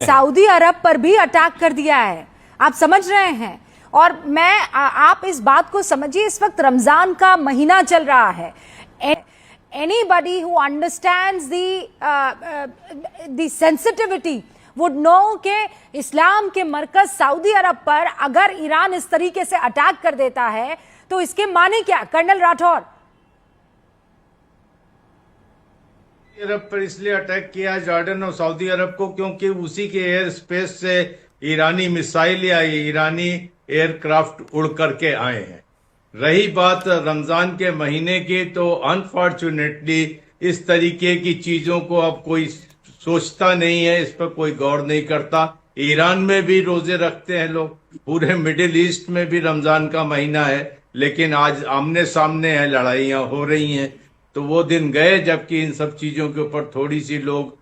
Saudi अरब पर भी attack कर दिया है। आप समझ रहे हैं? और आप इस बात को समझिए, इस वक्त रमजान का महीना चल रहा है। Anybody who understands the sensitivity would know कि इस्लाम के मरकज सऊदी अरब पर अगर ईरान इस तरीके से अटैक कर देता है तो इसके माने क्या? कर्नल राठौर, अरब पर इसलिए अटैक किया जॉर्डन और सऊदी अरब को क्योंकि उसी के एयर स्पेस से ईरानी मिसाइल या ईरानी एयरक्राफ्ट उड़ करके आए हैं। रही बात रमजान के महीने की, तो अनफॉर्चुनेटली इस तरीके की चीजों को अब कोई सोचता नहीं है, इस पर कोई गौर नहीं करता। ईरान में भी रोजे रखते हैं लोग, पूरे मिडिल ईस्ट में भी रमजान का महीना है, लेकिन आज आमने सामने है, लड़ाइयां हो रही हैं। तो वो दिन गए जबकि इन सब चीजों के ऊपर थोड़ी सी लोग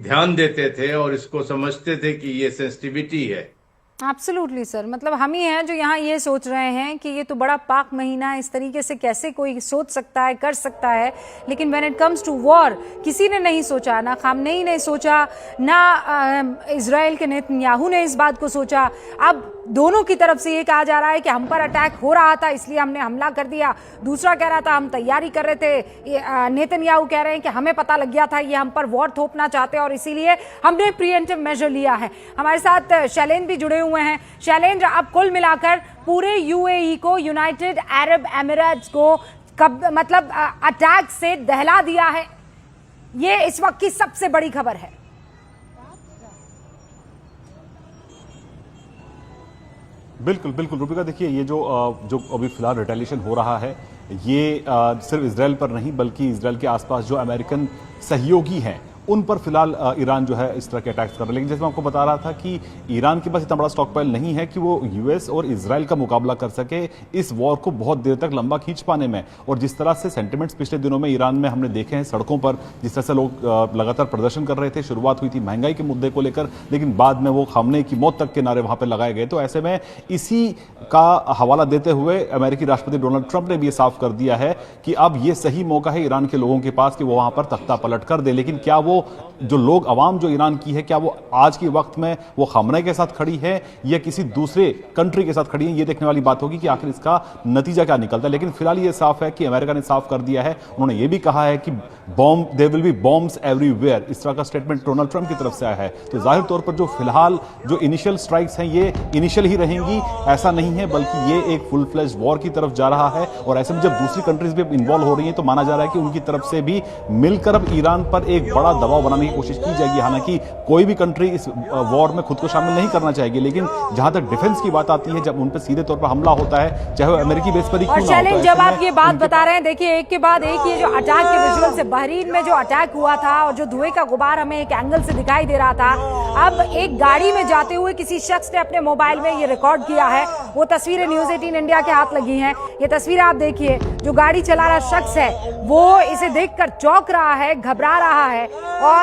ध्यान देते थे और इसको समझते थे कि ये सेंसिटिविटी है। एब्सोल्युटली सर, मतलब हम ही हैं जो यहाँ ये सोच रहे हैं कि ये तो बड़ा पाक महीना है, इस तरीके से कैसे कोई सोच सकता है, कर सकता है। लेकिन when it comes to war, किसी ने नहीं सोचा, ना खामनेई ने सोचा, ना इजराइल के नेतन्याहू ने इस बात को सोचा। अब दोनों की तरफ से ये कहा जा रहा है कि हम पर अटैक हो रहा था इसलिए हमने हमला कर दिया, दूसरा कह रहा था हम तैयारी कर रहे थे। नेतन्याहू कह रहे हैं कि हमें पता लग गया था ये हम पर वॉर थोपना चाहते हैं और इसीलिए हमने प्रिवेंटिव मेजर लिया है। हमारे साथ शैलेंद्र भी जुड़े हुए हैं। शैलेंद्र, अब कुल मिलाकर पूरे यूएई को, यूनाइटेड अरब एमिरेट्स को मतलब अटैक से दहला दिया है, ये इस वक्त की सबसे बड़ी खबर है। बिल्कुल बिल्कुल रूपिका, देखिए ये जो अभी फिलहाल रिटेलिएशन हो रहा है, ये सिर्फ इजराइल पर नहीं बल्कि इजराइल के आसपास जो अमेरिकन सहयोगी हैं उन पर फिलहाल ईरान जो है इस तरह के अटैक्स कर रहा है। लेकिन जैसे मैं आपको बता रहा था कि ईरान के पास इतना बड़ा स्टॉक पाइल नहीं है कि वो यूएस और इजराइल का मुकाबला कर सके इस वॉर को बहुत देर तक लंबा खींच पाने में। और जिस तरह से सेंटिमेंट्स पिछले दिनों में ईरान में हमने देखे हैं सड़कों पर, जिस तरह से लोग लगातार प्रदर्शन कर रहे थे। शुरुआत हुई थी महंगाई के मुद्दे को लेकर, लेकिन बाद में वो खामनेई की मौत तक के नारे वहां पर लगाए गए। तो ऐसे में इसी का हवाला देते हुए अमेरिकी राष्ट्रपति डोनाल्ड ट्रंप ने भी साफ कर दिया है कि अब ये सही मौका है ईरान के लोगों के पास कि वो वहां पर तख्ता पलट कर दे। लेकिन क्या वो जो लोग, अवाम जो ईरान की है, क्या वो आज के वक्त में वो खामनेई के साथ खड़ी है या किसी दूसरे कंट्री के साथ खड़ी है? ये देखने वाली बात होगी कि आखिर इसका नतीजा क्या निकलता है। लेकिन फिलहाल ये साफ है कि अमेरिका ने साफ कर दिया है, उन्होंने ये भी कहा है कि there will be bombs everywhere, इस तरह का स्टेटमेंट डोनाल्ड ट्रंप की तरफ से आया है। तो जाहिर तौर पर जो फिलहाल जो इनिशियल स्ट्राइक्स हैं ये इनिशियल ही रहेंगी, ऐसा नहीं है, बल्कि ये एक फुल फ्लेज वॉर की तरफ जा रहा है। और ऐसे में जब दूसरी कंट्रीज भी इन्वॉल्व हो रही हैं तो माना जा रहा है कि उनकी तरफ से भी मिलकर अब ईरान पर एक बड़ा दबाव बनाने की कोशिश की जाएगी। हालांकि कोई भी कंट्री इस वॉर में खुद को शामिल नहीं करना चाहेगी, लेकिन जहां तक डिफेंस की बात आती है, जब उन पर सीधे तौर पर हमला होता है, चाहे वो अमेरिकी बेस पर ही क्यों ना हो, तो जब आप ये बात बता रहे हैं, देखिए एक के बाद एक ये जो अटैक के विजुअल से, बहरीन में जो अटैक हुआ था और जो धुएं का गुबार हमें एक एंगल से दिखाई दे रहा था, अब एक गाड़ी में जाते हुए किसी शख्स ने अपने मोबाइल में ये रिकॉर्ड किया है। वो तस्वीरें न्यूज 18 इंडिया के हाथ लगी हैं। ये तस्वीर आप देखिए, जो गाड़ी चला रहा शख्स है वो इसे देखकर चौंक रहा है, घबरा रहा है। और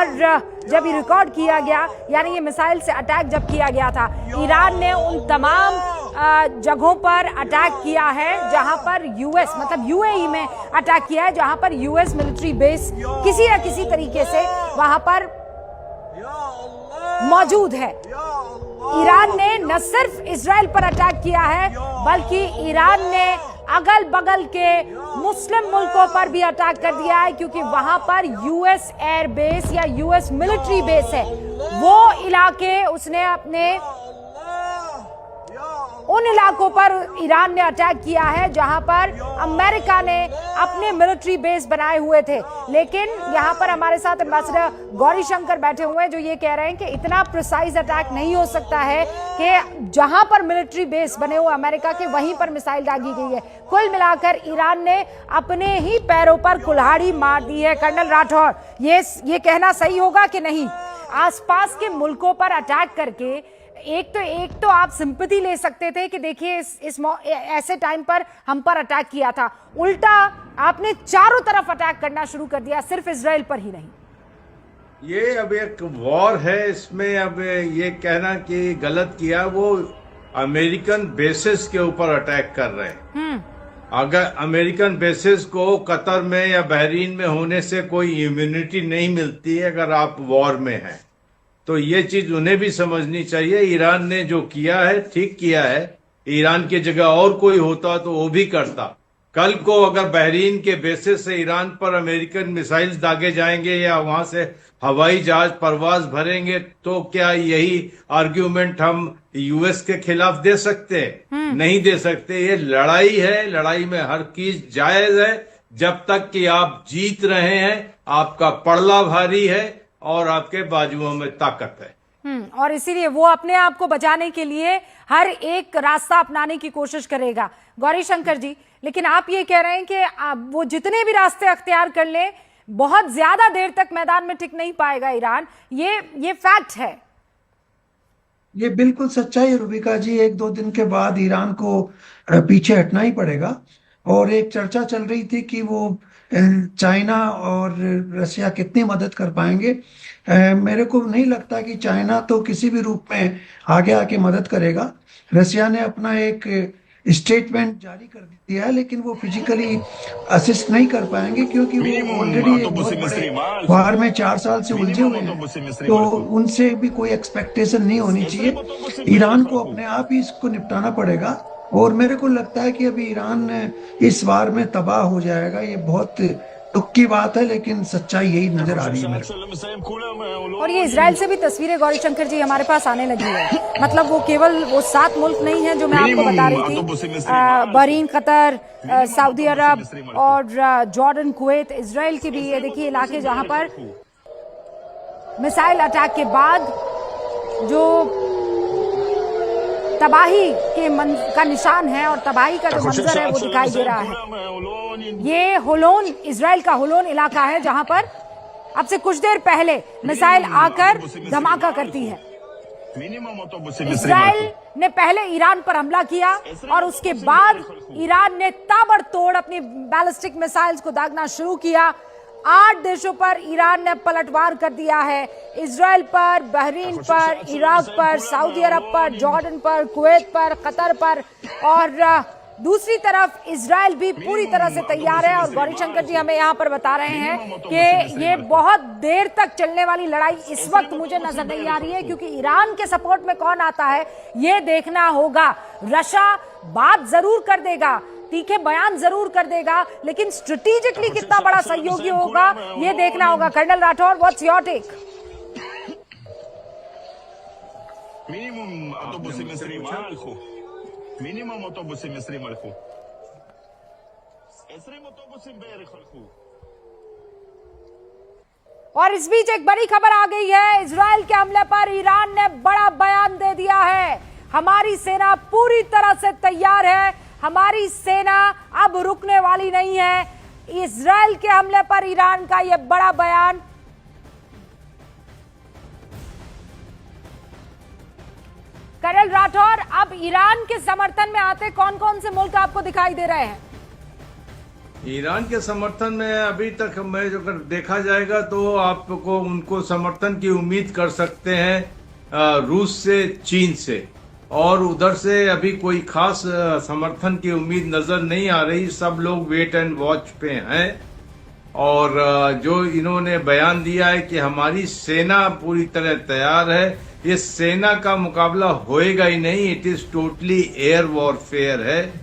जब ये रिकॉर्ड किया गया, यानी ये मिसाइल से अटैक जब किया गया था, ईरान ने उन तमाम जगहों पर अटैक किया है जहां पर यूएस, मतलब यूएई में अटैक किया है, जहां पर यूएस मिलिट्री बेस किसी न किसी तरीके से वहां पर मौजूद है। ईरान ने न सिर्फ इजराइल पर अटैक किया है, बल्कि ईरान ने अगल बगल के मुस्लिम मुल्कों पर भी अटैक कर दिया है, क्योंकि वहां पर यूएस एयर बेस या यूएस मिलिट्री बेस है। वो इलाके उसने अपने उन इलाकों पर ईरान ने अटैक किया है जहां पर अमेरिका ने अपने मिलिट्री बेस बनाए हुए थे। लेकिन यहां पर हमारे साथ एम्बेसडर गौरी शंकर बैठे हुए हैं जो ये कह रहे हैं कि इतना प्रिसाइज अटैक नहीं हो सकता है कि जहां पर मिलिट्री बेस बने हुए अमेरिका के, वहीं पर मिसाइल दागी गई है। कुल मिलाकर ईरान ने अपने ही पैरों पर कुल्हाड़ी मार दी है। कर्नल राठौर, ये कहना सही होगा कि नहीं? आसपास के मुल्कों पर अटैक करके एक तो आप सिंपैथी ले सकते थे कि देखिए इस ऐसे टाइम पर हम पर अटैक किया था, उल्टा आपने चारों तरफ अटैक करना शुरू कर दिया, सिर्फ इजराइल पर ही नहीं। ये अब एक वॉर है, इसमें अब ये कहना कि गलत किया, वो अमेरिकन बेसिस के ऊपर अटैक कर रहे हैं। अगर अमेरिकन बेसिस को कतर में या बहरीन में होने से कोई इम्यूनिटी नहीं मिलती है अगर आप वॉर में हैं। तो ये चीज उन्हें भी समझनी चाहिए। ईरान ने जो किया है ठीक किया है। ईरान की जगह और कोई होता तो वो भी करता। कल को अगर बहरीन के बेसिस से ईरान पर अमेरिकन मिसाइल्स दागे जाएंगे या वहां से हवाई जहाज परवाज भरेंगे तो क्या यही आर्ग्यूमेंट हम यूएस के खिलाफ दे सकते हैं? नहीं दे सकते। ये लड़ाई है, लड़ाई में हर चीज जायज है जब तक कि आप जीत रहे हैं, आपका पड़ला भारी है और आपके बाजुओं में ताकत है। और इसीलिए वो अपने आप को बचाने के लिए हर एक रास्ता अपनाने की कोशिश करेगा। गौरी शंकर जी, लेकिन आप ये कह रहे हैं कि वो जितने भी रास्ते अख्तियार कर ले, बहुत ज्यादा देर तक मैदान में टिक नहीं पाएगा ईरान। ये फैक्ट है। ये बिल्कुल सच्चाई है रूबिका जी। 1-2 दिन के बाद ईरान को पीछे हटना ही पड़ेगा। और एक चर्चा चल रही थी कि वो चाइना और रशिया कितनी मदद कर पाएंगे। मेरे को नहीं लगता कि चाइना तो किसी भी रूप में आगे आके मदद करेगा। रशिया ने अपना एक स्टेटमेंट जारी कर दिया है, लेकिन वो फिजिकली असिस्ट नहीं कर पाएंगे क्योंकि वो ऑलरेडी एक बहुत बड़े वार में 4 साल से उलझे हुए हैं। तो उनसे भी कोई एक्सपेक्टेशन नहीं होनी चाहिए। ईरान को अपने आप ही इसको निपटाना पड़ेगा। और मेरे को लगता है कि अभी ईरान इस वार में तबाह हो जाएगा। ये बहुत दुख की बात है, लेकिन सच्चाई यही नजर आ रही है मेरे को। और ये इजराइल से भी तस्वीरें गौरी शंकर जी हमारे पास आने लगी है। मतलब वो केवल वो 7 मुल्क नहीं है जो मैं आपको बता रही थी, बहरीन, कतर, सऊदी अरब और जॉर्डन, कुवैत, इजराइल के भी ये देखिए इलाके जहां पर मिसाइल अटैक के बाद जो तबाही का निशान है और तबाही का जो मंजर है वो दिखाई दे रहा है। ये होलोन, इजराइल का होलोन इलाका है जहां पर अब से कुछ देर पहले मिसाइल आकर धमाका करती है। इजराइल ने पहले ईरान पर हमला किया और उसके बाद ईरान ने ताबड़तोड़ अपनी बैलिस्टिक मिसाइल्स को दागना शुरू किया। 8 देशों पर ईरान ने पलटवार कर दिया है। इजराइल पर, बहरीन पर, इराक पर, सऊदी अरब पर, जॉर्डन पर, कुवैत पर, कतर पर। और दूसरी तरफ इजराइल भी पूरी तरह से तैयार है। और गौरी शंकर जी हमें यहाँ पर बता रहे हैं कि ये बहुत देर तक चलने वाली लड़ाई इस वक्त मुझे नजर नहीं आ रही है, क्योंकि ईरान के सपोर्ट में कौन आता है ये देखना होगा। रशिया बात जरूर कर देगा, तीखे बयान जरूर कर देगा, लेकिन स्ट्रेटेजिकली कितना बड़ा सहयोगी होगा ये देखना होगा। Colonel Rathore, what's your take? מינימום אוטובוסים 20 הלכו. 20 אוטובוסים בערך הלכו. और इस बीच एक बड़ी खबर आ गई है। इजराइल के हमले पर ईरान ने बड़ा बयान दे दिया है। हमारी सेना पूरी तरह से तैयार है, हमारी सेना अब रुकने वाली नहीं है। इजराइल के हमले पर ईरान का यह बड़ा बयान। कर्नल राठौर, अब ईरान के समर्थन में आते कौन कौन से मुल्क आपको दिखाई दे रहे हैं? ईरान के समर्थन में अभी तक मैं जो अगर देखा जाएगा तो आपको उनको समर्थन की उम्मीद कर सकते हैं रूस से, चीन से, और उधर से अभी कोई खास समर्थन की उम्मीद नजर नहीं आ रही। सब लोग वेट एंड वॉच पे हैं। और जो इन्होंने बयान दिया है कि हमारी सेना पूरी तरह तैयार है, ये सेना का मुकाबला होएगा ही नहीं, it is totally air warfare है।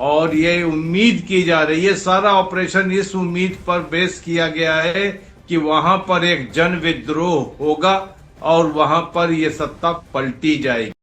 और ये उम्मीद की जा रही है, सारा ऑपरेशन इस उम्मीद पर बेस किया गया है कि वहां पर एक जन विद्रोह होगा और वहां पर ये सत्ता पलटी जाएगी।